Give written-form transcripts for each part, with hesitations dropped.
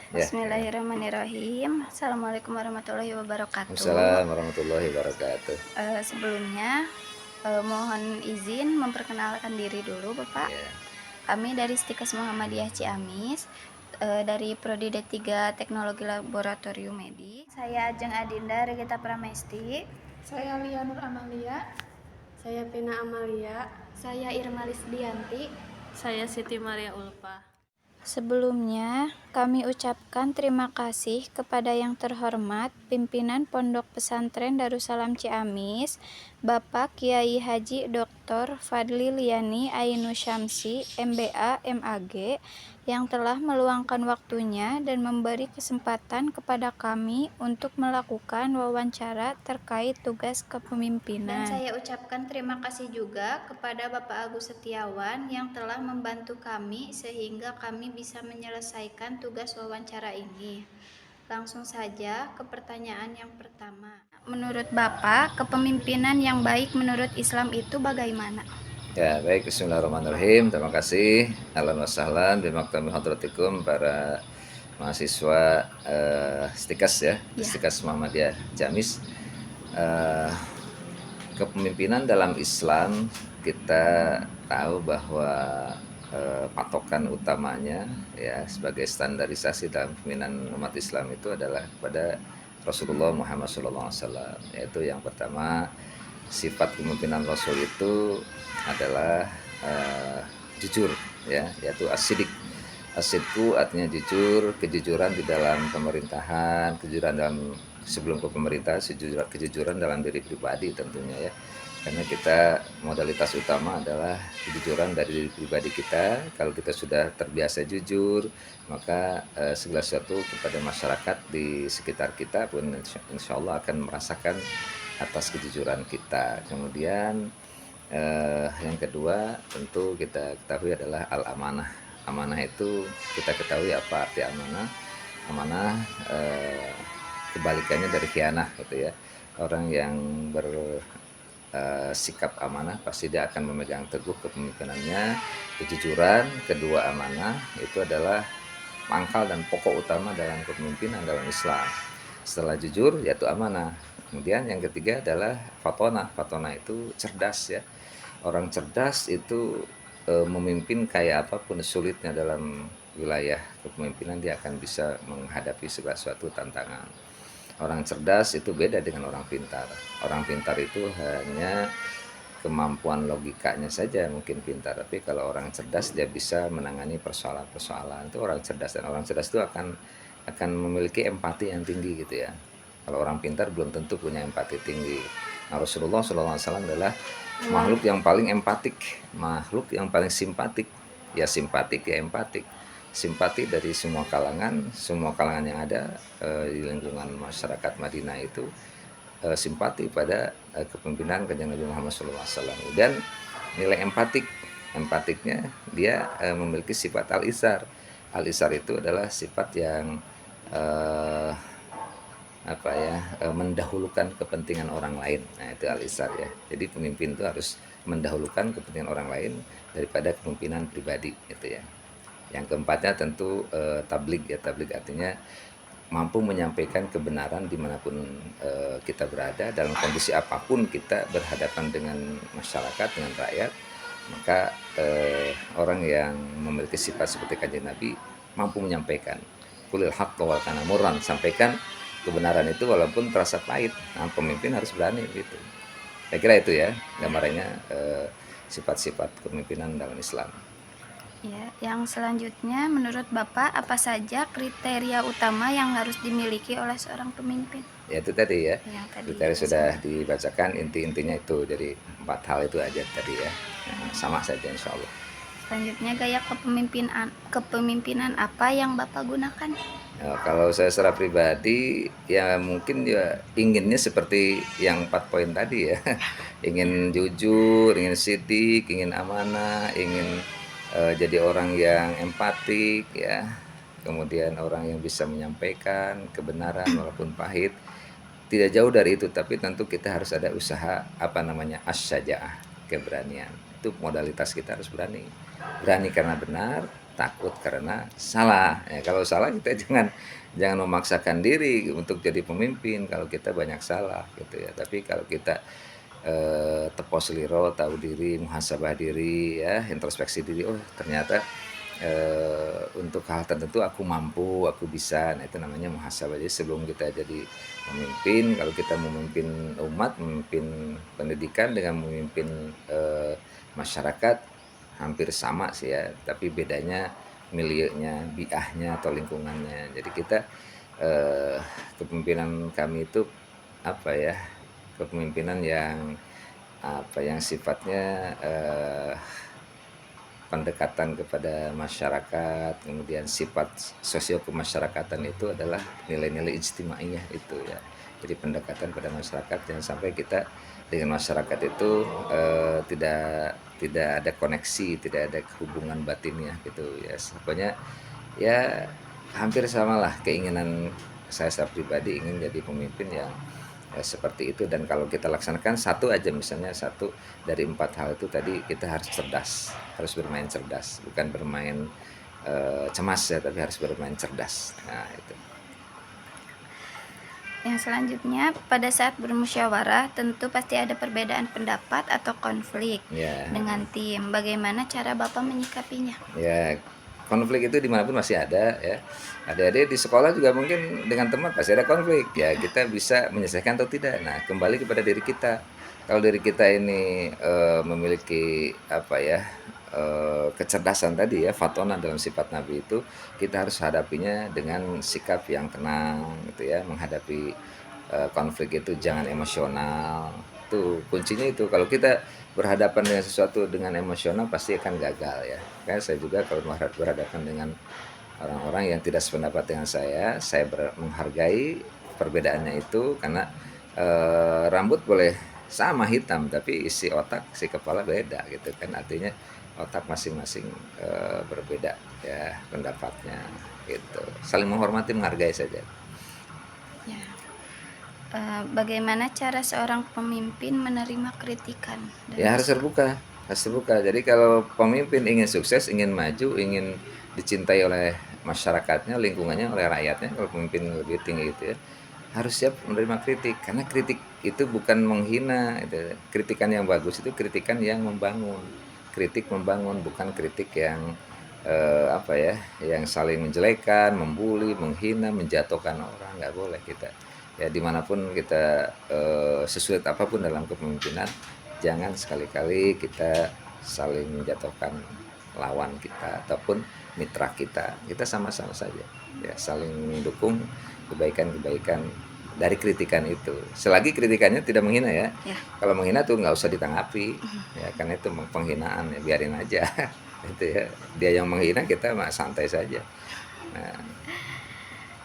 Ya, ya. Bismillahirrahmanirrahim. Assalamualaikum warahmatullahi wabarakatuh. Waalaikumsalam warahmatullahi wabarakatuh. Sebelumnya, mohon izin memperkenalkan diri dulu, Bapak. Ya, Kami dari Stikes Muhammadiyah Ciamis, dari Prodi D3 Teknologi Laboratorium Medik. Saya Ajeng Adinda Regita Pramesti. Saya Lia Nur Amalia. Saya Pina Amalia. Saya Irmalis Dianti. Saya Siti Maria Ulfa. Sebelumnya, kami ucapkan terima kasih kepada yang terhormat pimpinan Pondok Pesantren Darussalam Ciamis, Bapak Kiai Haji Dr. Fadli Liani Ainu Syamsi, MBA, MAG, yang telah meluangkan waktunya dan memberi kesempatan kepada kami untuk melakukan wawancara terkait tugas kepemimpinan. Dan saya ucapkan terima kasih juga kepada Bapak Agus Setiawan yang telah membantu kami sehingga kami bisa menyelesaikan tugas wawancara ini. Langsung saja ke pertanyaan yang pertama. Menurut Bapak, kepemimpinan yang baik menurut Islam itu bagaimana? ya, baik. Bismillahirrahmanirrahim. Terima kasih. Ahlan wa sahlan bimaktami hadratikum para mahasiswa Stikas ya, Ya. Stikas Muhammadiyah Ciamis. Kepemimpinan dalam Islam kita tahu bahwa patokan utamanya ya sebagai standarisasi dalam kepemimpinan umat Islam itu adalah kepada Rasulullah Muhammad SAW. Yaitu yang pertama, sifat kepemimpinan Rasul itu adalah jujur ya, yaitu asidik. Asidku artinya jujur, kejujuran di dalam pemerintahan, kejujuran dalam sebelum ke pemerintah, kejujuran dalam diri pribadi tentunya ya. Karena kita modalitas utama adalah kejujuran dari diri pribadi kita. Kalau kita sudah terbiasa jujur, maka segala sesuatu kepada masyarakat di sekitar kita pun insya Allah akan merasakan atas kejujuran kita. Kemudian yang kedua tentu kita ketahui adalah al-amanah. Amanah itu kita ketahui apa arti amanah. Amanah kebalikannya dari khianah gitu ya. Orang yang bersikap amanah pasti dia akan memegang teguh kepemimpinannya, kejujuran. Kedua, amanah itu adalah pangkal dan pokok utama dalam kepemimpinan dalam Islam. Setelah jujur yaitu amanah. Kemudian yang ketiga adalah fatona. Fatona itu cerdas ya. Orang cerdas itu memimpin kayak apapun sulitnya dalam wilayah kepemimpinan, dia akan bisa menghadapi segala suatu tantangan. Orang cerdas itu beda dengan orang pintar. Orang pintar itu hanya kemampuan logikanya saja mungkin pintar, tapi kalau orang cerdas dia bisa menangani persoalan-persoalan. Itu orang cerdas, dan orang cerdas itu akan memiliki empati yang tinggi gitu ya. Kalau orang pintar belum tentu punya empati tinggi. Nah, Rasulullah SAW adalah makhluk yang paling empatik, makhluk yang paling simpatik. Ya simpatik ya empatik. Simpati dari semua kalangan yang ada di lingkungan masyarakat Madinah itu simpati pada kepemimpinan Kanjeng Nabi Muhammad SAW. Dan nilai empatiknya dia memiliki sifat al-isar. Al-isar itu adalah sifat yang mendahulukan kepentingan orang lain. Nah, itu al-isar ya. Jadi pemimpin itu harus mendahulukan kepentingan orang lain daripada kepemimpinan pribadi gitu ya. Yang keempatnya tentu tabligh ya. Tabligh artinya mampu menyampaikan kebenaran dimanapun kita berada, dalam kondisi apapun kita berhadapan dengan masyarakat, dengan rakyat. Maka orang yang memiliki sifat seperti Kanjeng Nabi mampu menyampaikan qulil haqqa wa kana murran, sampaikan kebenaran itu walaupun terasa pahit. Nah, pemimpin harus berani gitu. Saya kira itu ya gambarannya sifat-sifat kepemimpinan dalam Islam. Ya, yang selanjutnya menurut Bapak apa saja kriteria utama yang harus dimiliki oleh seorang pemimpin? Ya itu tadi ya, Tadi kriteria sudah dibacakan, inti-intinya itu, jadi 4 hal itu aja tadi ya. Nah, sama saja insya Allah. Selanjutnya gaya kepemimpinan apa yang Bapak gunakan? Ya, kalau saya secara pribadi ya mungkin ya inginnya seperti yang 4 poin tadi ya. Ingin jujur, ingin sidik, ingin amanah, ingin jadi orang yang empatik ya. Kemudian orang yang bisa menyampaikan kebenaran walaupun pahit. Tidak jauh dari itu, tapi tentu kita harus ada usaha asy-syaja'ah, keberanian. Itu modalitas kita harus berani. Berani karena benar, takut karena salah. Ya, kalau salah kita jangan memaksakan diri untuk jadi pemimpin kalau kita banyak salah gitu ya. Tapi kalau kita tepos liro, tahu diri, muhasabah diri, ya, introspeksi diri. Oh ternyata untuk hal tertentu aku mampu, aku bisa. Nah itu namanya muhasabah. Jadi sebelum kita jadi pemimpin, kalau kita memimpin umat, memimpin pendidikan dengan memimpin masyarakat hampir sama sih ya. Tapi bedanya milieunya, biahnya atau lingkungannya. Jadi kita kepemimpinan kami itu apa ya? Kepemimpinan yang sifatnya pendekatan kepada masyarakat, kemudian sifat sosio kemasyarakatan itu adalah nilai-nilai ijtimaiyah itu ya. Jadi pendekatan pada masyarakat, jangan sampai kita dengan masyarakat itu tidak ada koneksi, tidak ada hubungan batinnya gitu ya. Pokoknya ya hampir samalah keinginan saya pribadi ingin jadi pemimpin yang seperti itu. Dan kalau kita laksanakan satu aja, misalnya satu dari 4 hal itu tadi, kita harus cerdas, harus bermain cerdas, bukan bermain cemas ya, tapi harus bermain cerdas. Nah itu. Yang selanjutnya, pada saat bermusyawarah tentu pasti ada perbedaan pendapat atau konflik Ya. dengan tim. Bagaimana cara Bapak menyikapinya? Ya, konflik itu dimanapun masih ada ya. Adik-adik di sekolah juga mungkin dengan teman pasti ada konflik. Ya kita bisa menyelesaikan atau tidak. Nah kembali kepada diri kita. Kalau diri kita ini memiliki apa ya kecerdasan tadi ya, fatona dalam sifat Nabi itu, kita harus hadapinya dengan sikap yang tenang gitu ya. Menghadapi konflik itu jangan emosional. Itu kuncinya itu. Kalau kita berhadapan dengan sesuatu dengan emosional pasti akan gagal ya. Kayak saya juga kalau berhadapan dengan orang-orang yang tidak sependapat dengan saya menghargai perbedaannya itu, karena rambut boleh sama hitam tapi isi otak, si kepala beda gitu kan. Artinya otak masing-masing berbeda ya pendapatnya gitu. Saling menghormati, menghargai saja. Ya. Bagaimana cara seorang pemimpin menerima kritikan? Ya harus terbuka, harus terbuka. Jadi kalau pemimpin ingin sukses, ingin maju, ingin dicintai oleh masyarakatnya, lingkungannya, oleh rakyatnya, kalau pemimpin lebih tinggi itu ya, harus siap menerima kritik. Karena kritik itu bukan menghina, itu. Kritikan yang bagus itu kritikan yang membangun. Kritik membangun, bukan kritik yang yang saling menjelekan, membuli, menghina, menjatuhkan orang. Nggak boleh kita. Ya dimanapun kita sesulit apapun dalam kepemimpinan, jangan sekali-kali kita saling menjatuhkan lawan kita ataupun mitra kita. Kita sama-sama saja ya, saling mendukung kebaikan-kebaikan dari kritikan itu, selagi kritikannya tidak menghina ya. Kalau menghina tuh nggak usah ditanggapi ya, karena itu penghinaan ya, biarin aja itu ya, dia yang menghina, kita mah santai saja.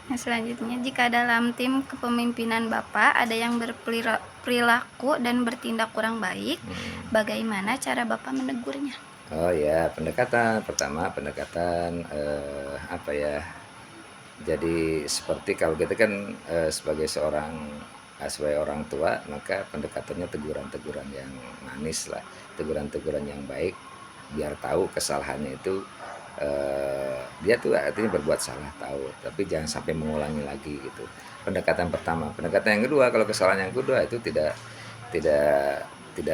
Nah, selanjutnya, jika dalam tim kepemimpinan Bapak ada yang berperilaku dan bertindak kurang baik, bagaimana cara Bapak menegurnya? Oh ya, pertama pendekatan jadi seperti kalau kita kan sebagai orang tua, maka pendekatannya teguran-teguran yang manis lah, teguran-teguran yang baik, biar tahu kesalahannya itu. Dia tuh artinya berbuat salah, tahu, tapi jangan sampai mengulangi lagi gitu. Pendekatan pertama. Pendekatan yang kedua, kalau kesalahan yang kedua itu tidak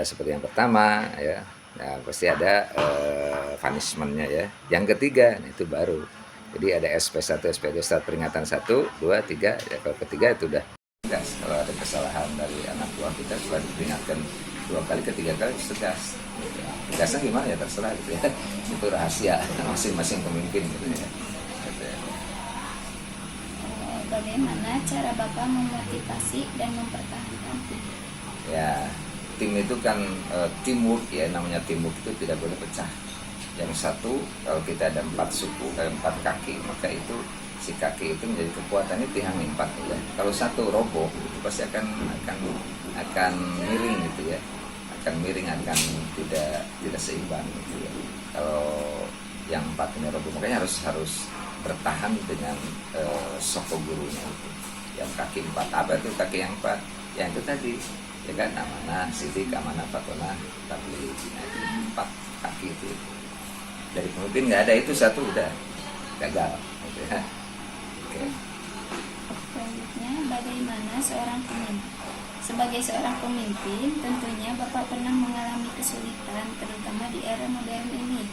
seperti yang pertama ya. Nah, pasti ada punishment-nya ya. Yang ketiga, nah itu baru. Jadi ada SP1, SP2, start peringatan 1, 2, 3. Ya, kalau ketiga itu udah tegas. Kalau ada kesalahan dari anak buah kita setelah diperingatkan 2 kali, ketiga kali tegas. Tegasnya gimana ya terserah gitu ya. Itu rahasia masing-masing pemimpin gitu ya. Bagaimana cara Bapak memotivasi dan mempertahankan tim? Ya, tim itu kan teamwork ya, namanya teamwork itu tidak boleh pecah. Yang satu, kalau kita ada 4 suku, 4 kaki, maka itu si kaki itu menjadi kekuatannya tiang 4 ya. Kalau satu roboh itu pasti akan miring gitu ya. Akan miring, akan tidak seimbang gitu ya. Kalau yang 4 ini roboh, makanya harus bertahan dengan soko gurunya itu. Yang kaki 4, apa itu kaki yang 4? Yang itu tadi ya kan, amanah, sidik, amanah, fatona, tabligh. 4 kaki itu. Dari pemimpin nggak ada, itu satu udah gagal gitu ya. Oke. Selanjutnya, bagaimana seorang pemimpin? Sebagai seorang pemimpin, tentunya Bapak pernah mengalami kesulitan, terutama di era modern ini.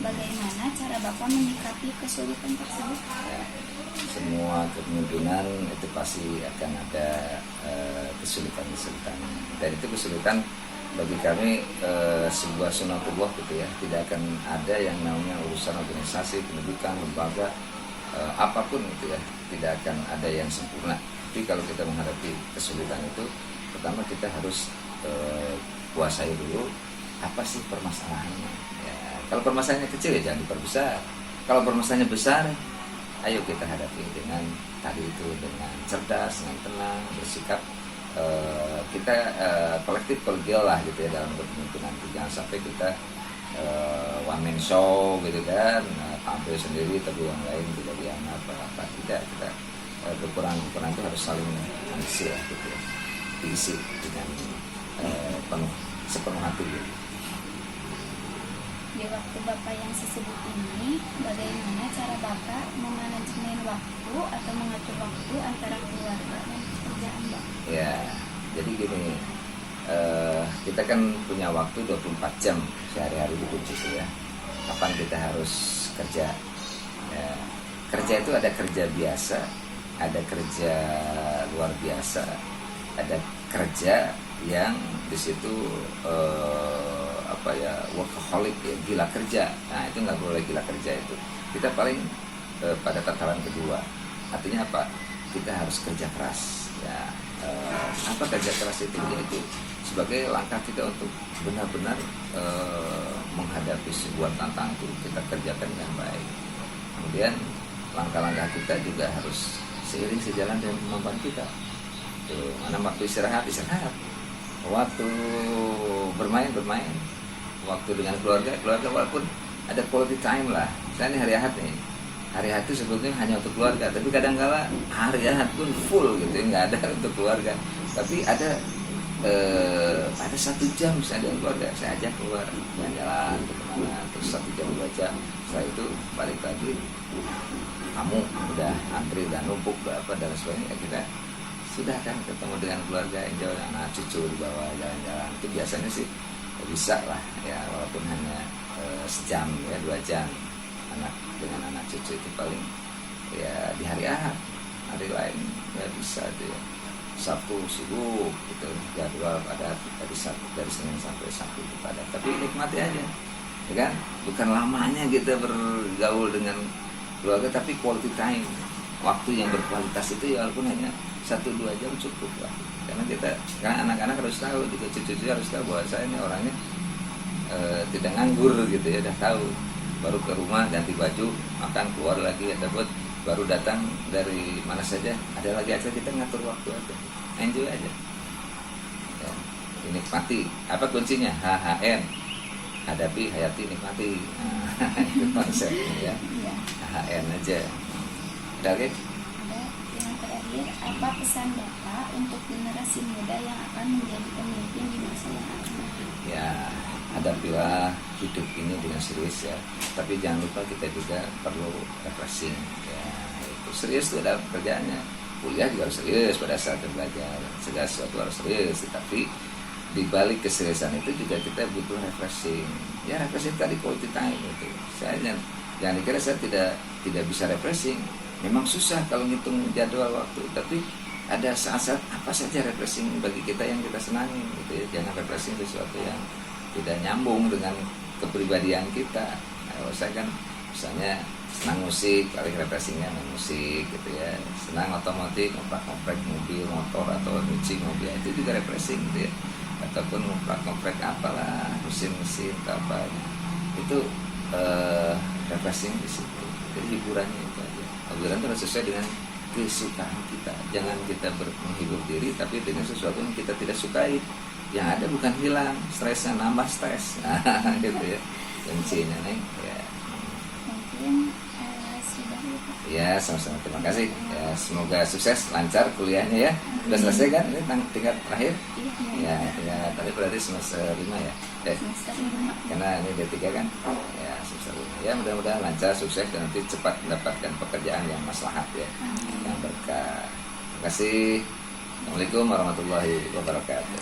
Bagaimana cara Bapak menyikapi kesulitan tersebut? Ya, semua kepemimpinan itu pasti akan ada kesulitan-kesulitan. Dan itu kesulitan bagi kami sebuah sunatullah gitu ya. Tidak akan ada yang namanya urusan organisasi, pendidikan, lembaga, apapun itu ya. Tidak akan ada yang sempurna. Tapi kalau kita menghadapi kesulitan itu, pertama kita harus kuasai dulu apa sih permasalahannya. Ya, kalau permasalahannya kecil ya jangan diperbesar. Kalau permasalahannya besar, ayo kita hadapi dengan tadi itu, dengan cerdas, dengan tenang, bersikap kita kolektif kolegial lah gitu ya dalam kepemimpinan. Jangan sampai kita one man show gitu kan, tampil sendiri tapi yang lain tidak dianggap apa-apa. Tidak, kita kekurangan itu harus saling mengisi lah gitu ya, diisi dengan sepenuh hati gitu. Di waktu Bapak yang sesibuk ini, bagaimana cara Bapak memanajemen waktu atau mengatur waktu antara keluarga dan pekerjaan Bapak? Ya, jadi gini, kita kan punya waktu 24 jam sehari-hari hidup gitu ya. Kapan kita harus kerja? Ya, kerja itu ada kerja biasa, ada kerja luar biasa, ada kerja yang di situ workaholic ya, gila kerja. Nah itu nggak boleh gila kerja itu. Kita paling pada tataran kedua. Artinya apa? Kita harus kerja keras. Ya, apa kerja keras itu? Yaitu sebagai langkah kita untuk benar-benar menghadapi sebuah tantangan itu kita kerjakan dengan baik. Kemudian langkah-langkah kita juga harus seiring sejalan dengan kemampuan kita. Tuh, mana waktu istirahat, waktu bermain, waktu dengan keluarga walaupun ada quality time lah. Saya ini hari Ahad nih, hari Ahad itu sebetulnya hanya untuk keluarga, tapi kadang-kala hari Ahad pun full gitu ya, nggak ada untuk keluarga. Tapi ada 1 jam misalnya dengan keluarga, saya ajak keluar jalan-jalan ke kemana, terus 1 jam 2 jam, setelah itu balik lagi, kamu udah antri dan numpuk berapa dan sebagainya, kita sudah kan ketemu dengan keluarga, enjoy, anak cucu dibawa jalan-jalan. Itu biasanya sih bisa lah ya, walaupun hanya sejam ya 2 jam anak dengan anak cucu itu paling ya di hari Ahad. Hari lain nggak bisa tuh ya. Sabtu sibuk gitu, jadwal padat dari Senin sampai Sabtu itu padat, tapi nikmati aja ya kan, bukan lamanya kita bergaul dengan keluarga, tapi quality time, waktu yang berkualitas itu ya walaupun hanya 1-2 jam cukup lah. Karena anak-anak harus tahu, juga cucu-cucu harus tahu bahwa saya ini orangnya tidak nganggur gitu ya, udah tahu. Baru ke rumah ganti baju, makan, keluar lagi, ataupun baru datang dari mana saja, ada lagi aja, kita ngatur waktu aja, enjoy aja ya, dinikmati. Apa kuncinya? HHN, hadapi, hayati, nikmati. Nah, itu konsepnya ya, HHN aja. Udah oke? Yang terakhir, apa pesan Bapak untuk generasi muda yang akan menjadi pemimpin di masa yang akan datang? Ya, hadapilah hidup ini dengan serius ya. Tapi jangan lupa kita juga perlu refreshing ya. Itu serius itu ada kerjaannya. Kuliah juga harus serius pada saat belajar. Segala sesuatu harus serius. Tapi di balik keseriusan itu juga kita butuh refreshing. Ya refreshing tadi quality time itu. Saya jangan dikira saya tidak bisa refreshing. Memang susah kalau ngitung jadwal waktu. Tapi ada saat-saat apa saja refreshing bagi kita yang kita senangi gitu ya. Jangan refreshing sesuatu yang tidak nyambung dengan kepribadian kita. Nah, saya kan misalnya senang musik, paling refreshingnya main musik gitu ya. Senang otomotif, ngoprek mobil, motor atau nyuci mobil, itu juga refreshing gitu ya. Ataupun ngoprek apalah, mesin-mesin atau apa, itu refreshing di situ. Jadi hiburannya itu aja. Hiburan itu harus sesuai dengan kesukaan kita. Jangan kita menghibur diri tapi dengan sesuatu yang kita tidak sukai. Yang ada bukan hilang, stresnya nambah stres. Gitu ya. Kuncinya nih ya. Mungkin sudah lupa. Ya, sama-sama. Terima kasih. Ya, semoga sukses, lancar kuliahnya ya. Udah selesai kan? Ini tingkat terakhir? Ya, tingkat tadi berarti semester 5 ya? Karena ini D3 kan? Ya, semester 5. Ya, mudah-mudahan lancar, sukses, dan nanti cepat mendapatkan pekerjaan yang maslahat ya. Yang berkah. Terima kasih. Assalamualaikum warahmatullahi wabarakatuh.